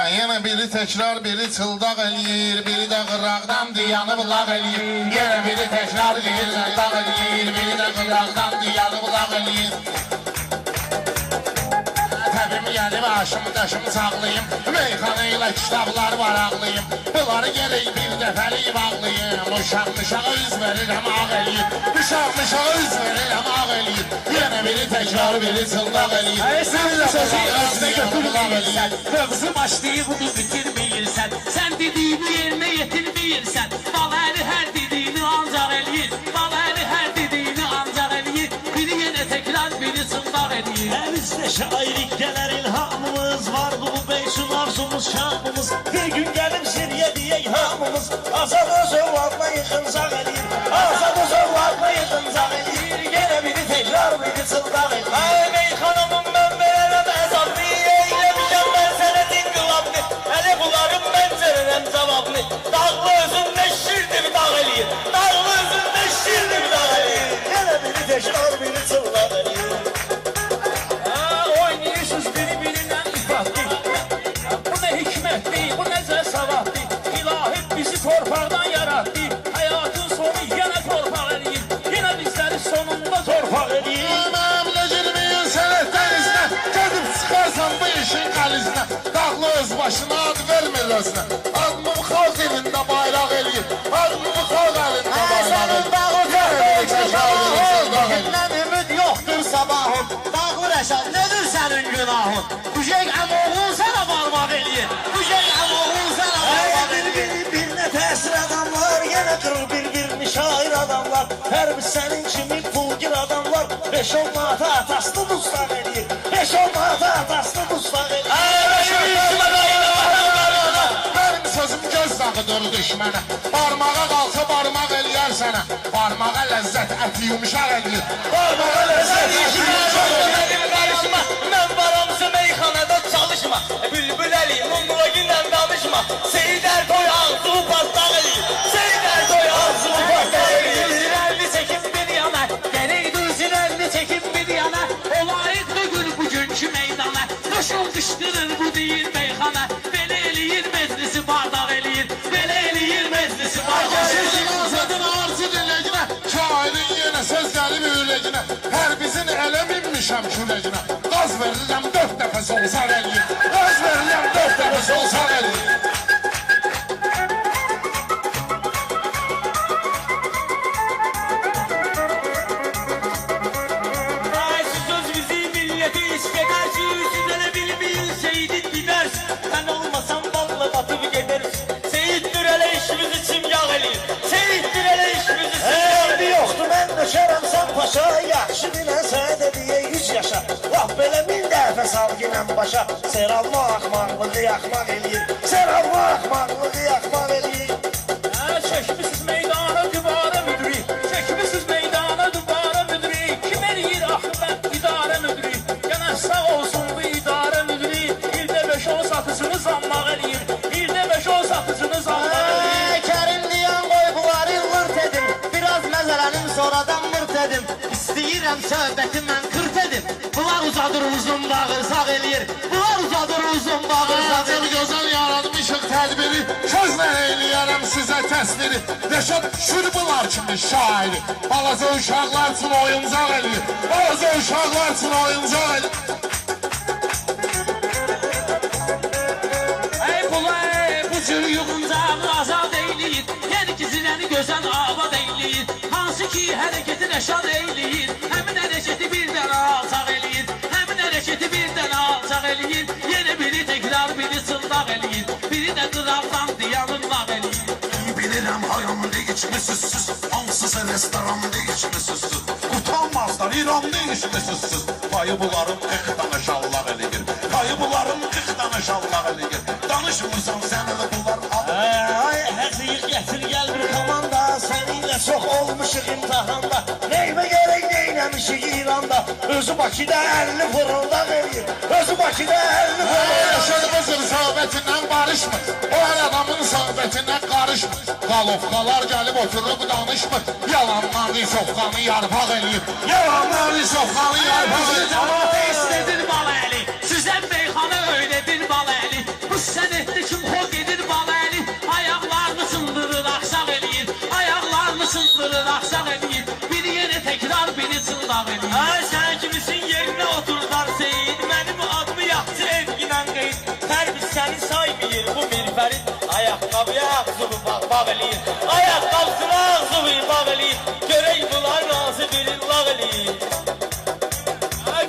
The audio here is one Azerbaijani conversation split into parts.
Yenə biri təkrar, biri çıldaq eləyir, biri də qıraqdan diyanı bulaq eləyir. Yenə biri təkrar, biri çıldaq eləyir, biri də qıraqdan diyanı bulaq eləyir. Təbimi gəlib aşımı daşımı sağlayım, meyxana ilə kitabları varaqlayım. Bunları gerək bir dəfəlik bağlayım. Uşaq-mışağa üz verirəm ağ eləyir, uşaq-mışağa üz verirəm ağ eləyir. Yenə biri təkrar, biri çıldaq eləyir. Sən də sözü özünə götürməyirsən, mövzu başlayıb bunu bitirməyirsən. Sən dediyini yerinə yetirməyirsən, bal əli hər dediyini ancaq eləyir. Bal əli hər dediyini ancaq eləyir. Biri yenə təkrar, biri çıldaq eləyir. Əvizdə şairik gələr ilhamımız, vardı bu beysun arzumuz şamımız. Bir gün gəlib siriyə deyək hamımız, azad o zövladla yıxıncaq eləyir. Azad o zövladla yıxıncaq eləyir. Yenə biri təkrar, biri çıldaq eləyir. Ay meyxanamın mən verərəm əzablı, eyləmişəm mən sənə dinqılablı. Hələ bunların mən verərəm cavablı. Dağlı özündə şirdi bir dağ eləyir, dağlı özündə şirdi bir dağ eləyir. Yenə biri təkrar, biri çıldaq eləyir. Oynayırsınız biri-biriyle ifatlı. Bu ne hikmetli, bu necə savadlı. İlahi bizi torpaqdan yarattı. Hayatın sonu yenə torpaq eləyir. Yenə bizləri sonunda torpaq eləyir. Məmlə girməyin sənət dənizlə, gedib çıxarsan bu işin qəlizinə. Dağlı öz başına ad vermir özünə. Adımı xalq elində bayraq eləyir, adımı xalq elində bayraq eləyir. Səndən ümid yoxdur sabahın. Dağlı Rəşad, nedir sənin günahın? Uşaq əmoğlun sənə barmaq eləyir. Uşaq əmoğlun sənə barmaq eləyir. Bir-birinə təsir adamlar, yenə qırır bir-birini şair adamlar. Hər bir sənin kimi pulgir adamlar. 5-10 manata atasını dustaq eləyir. 5-10 manata atasını dustaq eləyir. Mənim sözüm göz dağıdır düşmənə. Barmağa qalsa barmaq eləyər sənə. Barmağa ləzzət əti yumuşaq eləyir. Barmağa ləzzət əti yumuşaq eləyir. Karışma, mən varamsı meyxanada çalışma. Bülbül Əli, mumlagiylə danışma. Seyid Erdoy ağzını patlaq eləyir. Seyid Erdoy ağzını patlaq eləyir. Əlini çəkin bir yana, gərək duysun əlini çəkin bir yana. Olayıqdır gül bugünkü meydana. Qoşul qışqırır bu deyir meyxana. Belə eləyir meclisi bardaq eləyir. Belə eləyir meclisi bardaq eləyir. Sözün azadın arzu diləginə, şairin yenə söz gəlib ürəginə. Hər bizim ələ minmişəm kürəginə. Qaz verirəm 4 dəfə solsar eləyir. Qaz verirəm 4 dəfə solsar eləyir. Siz söz bizi milleti iskeder ki, sizə nə bilmeyin Seyidin didərsin. Sən olmasan balla batıb gederiz. Seyiddir elə işimiz için yağ eləyir. Seyiddir elə işimiz için yağ eləyir. Yoxdur, mən döşərəm sən paşa. Yaxşı bilən sənə də deyə 100 yaşa. Laf belə 1000 dəfə salginən başa. Ser alma axmaqlığı yaxmaq eləyir. Ser alma axmaqlığı yaxmaq eləyir. Çəkmişsiz meydana dübarə müdürü. Çəkmişsiz meydana dübarə müdürü. Kim eləyir axı mən idarə müdürü. Yenə sağ olsun bu idarə müdürü. İldə 5-10 satıcını zammaq eləyir. İldə 5-10 satıcını zammaq eləyir. Kərim deyən qoy bunları vırt edim. Biraz məzələnim sonradan mırt edim. İstəyirəm söhbəti mən kırt edim. Bunlar uzadır uzun bağırsaq eləyir. Bunlar uzadır uzun bağırsaq Hazır eləyir. gözəl yaratmışıq tədbiri. Sözlə eləyərəm sizə təsviri. Rəşad şurbular kimi şairi. Balaca uşaqlar üçün oyuncaq eləyir. Balaca uşaqlar üçün oyuncaq eləyir. Ey bu cür yığıncağı azad eyləyir. Yer gizləni gözəl avad eyləyir. Hansı ki hərəkəti rəşad eyləyir. Həmin hərəkəti birdən alçaq eləyir. Həmin hərəkəti birdən alçaq eləyir. Yenə biri təkrar, biri çıldaq eləyir. Biri də qıraqdan diyanırlaq eləyir. Bilirəm hayamda içmisiniz siz, hansısa restoranda içmisiniz siz. Utanmazlar İranda içmisiniz siz. Payı bularım 40 dana şallaq eləyir. Payı bularım 40 dana şallaq eləyir. Danışmırsan sən elə bunlar alır. Ay həzir gətir gəl bir komanda. Səninlə çox olmuşuq imtihanda. Neymə gərək neynəmişik İranda. Özü Bakıda 50 fırıldaq eləyir. Özü Bakıda 50 fırıldaq eləyir. Yaşadığımızın söhbətindən barışmır. O hər adamın söhbətindən qarışmır. Qalovqalar gəlib oturub danışmır. Yalanlar risovqanı yarpaq eləyir. Yalanlar risovqanı yarpaq eləyir. Cavabı istedin bal əli. Sizə meyxana öylədir bal əli. Bu səni ayaqqabıya ağzını bağ eləyir. Ayaqqabısına ağzını bağ eləyir. Görək bunlar nasıl bir lağ eləyir.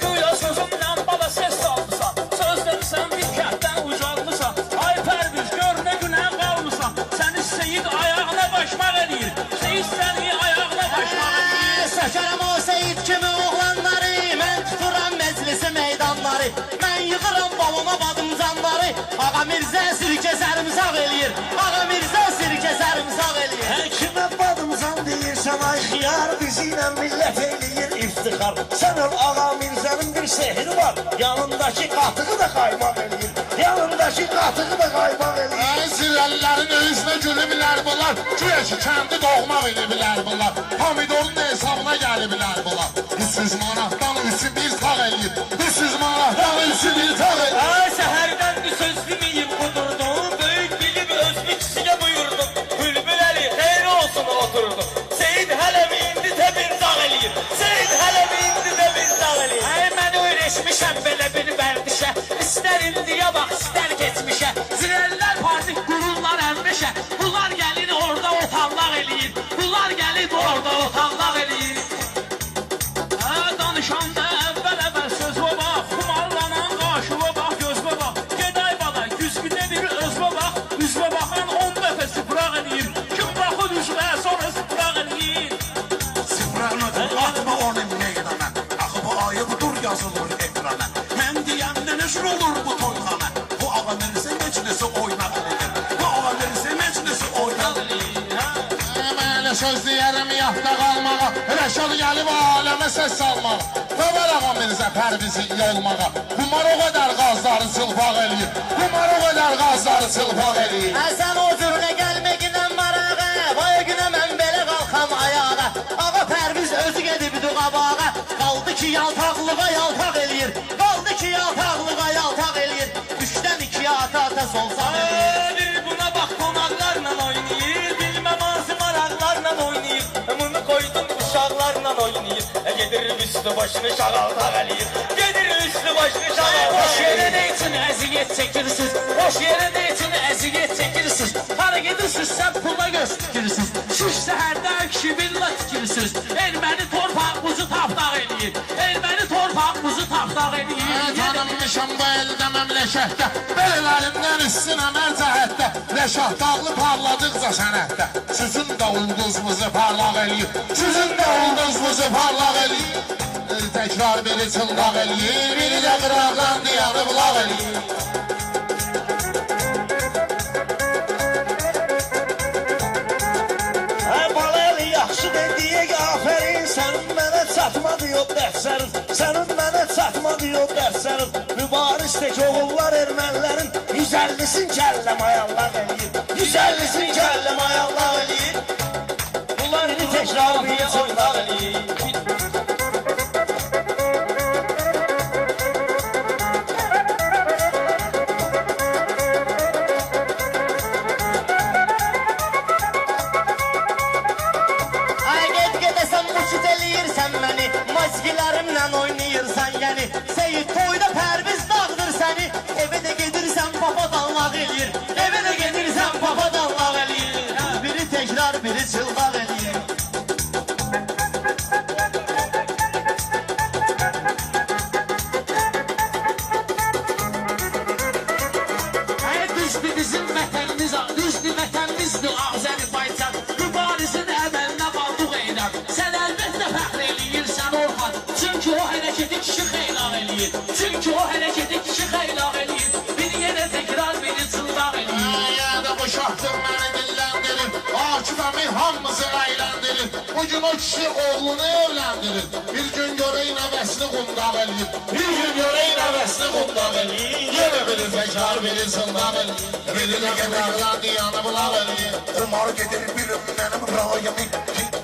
Güya sözümdən baba ses salmışsan, söz demişsən bir kətdən ucalmışsan. Ay Pərviz, gör nə günə qalmışsan, səni Seyid ayağına başmaq eləyir. Seyid səni ayağına başmaq eləyir. Sökərəm o Seyid kimi oğlanları, mən tuturam məclisi meydanları, mən yığıram balona badımcanları. Ağa Mirzə sirkə sərmsaq eləyir, Ağa Mirzə sirkə sərmsaq eləyir. Kimə badımcan deyirsən ay xiyar, bizi ilə millət eləyir iftixar. Sən ol Ağa Mirzənin bir sehri var, yanındakı qatığı da qaymaq eləyir. Yanındakı qatığı da qaymaq eləyir. Ay zirəllərin özünə gülüblər bunlar, güya ki kəndi doğmaq eliblər bunlar. Pomidorun hesabına gəliblər bunlar. 300 manatdan üçü bir tağ eləyir, 300 manatdan üçü bir tağ eləyir. Ay səhərdən bir söz deməyim qudurdum, böyük bilib özlük kişiyə buyurdum. Bülbül Əli xeyri olsun oturdum. Seyid hələ mi indi də bir dağ eləyir. Seyid hələ mi indi də bir dağ eləyir. Ay mən öyrəşmişəm belə bir vərdişə, istər indiyə bax, istər geçmişə. Zirəllər partik qururlar əmrişə, bunlar gəlin orada otallaq eləyir, bunlar gəlin orada otallaq eləyir. Danışanda əvvəl sözə bax, xumarlanan qaşıva bax, gözə bax. Geday bala, güzgüdə bir özvə bax, üzvə baxan 10 dəfə sıfıraq eləyir. Kim baxır üzvə, sonra sıfıraq eləyir. Sıfıraqlıdır, atma onu meydana. Axı bu ayıbdır yazılır ekrana. Mən deyəndə nəşr olur bu toyxana. Bu Ağa Mirzə məclisi oynaq eləyir. Bu Ağa Mirzə məclisi oynaq eləyir. Mən söz deyərəm yaxda qalmağa, Rəşad gəlib aləmə səs salmağa. Qəvər Ağa Mirzə Pərvizi yolmağa, Qumar o qədər qazları çılpaq eləyir, Qumar o qədər qazları çılpaq eləyir. Sən o cürünə gəlməginə marağa, vay günə mən belə qalxam ayağa. Ağa Pərviz özü gedibdi qabağa, qaldı ki yaltaqlığa yaltaq eləyir, qaldı ki yaltaqlığa yaltaq eləyir. 3-dən 2-yə ata solsaq eləyir. Bir buna bax qonaqlarla oynayır, bilməm hansı maraqlarla oynayır. Bunu koydum uşaqlarla oynayır. Gedir üstü başını şağaltaq eləyir. Gedir üstü başını şağaltaq Boş yerə eləyir. nə üçün əziyyət çəkirsiniz? Boş yerə nə üçün əziyyət çəkirsiniz? Hara gedirsiniz, sən pula göz tikirsiniz. Şiş səhərdə kişi villa tikirsiniz. Erməni torpağımızı tapdaq eləyir. Erməni torpağımızı tapdaq eləyir. Tanınmışam bu əldə məmləkətdə, belələrimdən üstünə mərcəhətdə. Rəşad dağlı parladıqca sənətdə, sizin də ulduzmuzu parlaq eləyir, sizin də ulduzmuzu parlaq eləyir. Təkrar biri çılğaq eləyir, biri də qıraqdan diyanı bulaq eləyir. Balalı yaxşı deyək, afərin. Sənin mənə çatmadı yox dərsərin. Sənin mənə çatmadı yox dərsərin. Mübariz tək oğullar ermənilərin 150'sin kəlləm ayaqlar eləyir. 150'sin kəlləm ayaqlar eləyir. Bunlar indi təkrar bir çılğaq eləyir. Mazgilərimlə oynayırsan yəni, Seyid toyda Pərviz dağdır səni. Evə də gedirsən papa danlaq eləyir, evə də gedirsən papa danlaq eləyir. Biri təkrar, biri çılğaq eləyir. Düzdür bizim vətənimiz, düzdür vətənimizdir Azərbaycan. Mübarizin əməlinə qaldıq eynən. Sən əlbəttə fəxr eləyirsən Orxan. Çünki o hərəkəti kişi xeylaq eləyir. Çünki o hərəkəti kişi xeylaq eləyir. Bir yenə təkrar, biri çılğaq eləyir. Yəni bu şahtın məni dilləndirir, Akif əmi hamımızı əyləndirir. Bugün o kişi oğlunu evləndirir, bir gün görək nəvəsini qundaq eləyir, bir gün görək nəvəsini qundaq eləyir. Yenə biri təkrar, biri çılğaq eləyir, biri də qıraqdan diyanı bulaq eləyir. Qımar gedir bilim mənim rayımı,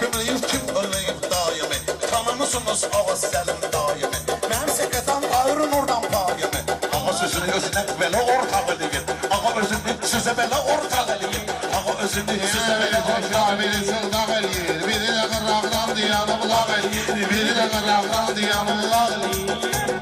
Gümrüyüz kim öləyib daimi. Tanımısınız Ağa Səlim daimi. Mənim səqətan ayırın oradan payımı. Ağa sözünü özünə belə ortaq eləyir. Ağa özünü sizə belə ortaq eləyir. Ağa özünü sizə belə Təkrar, biri çılğaq eləyir, biri də qıraqdan diyanı bulaq eləyir, biri də qıraqdan diyanı bulaq eləyir.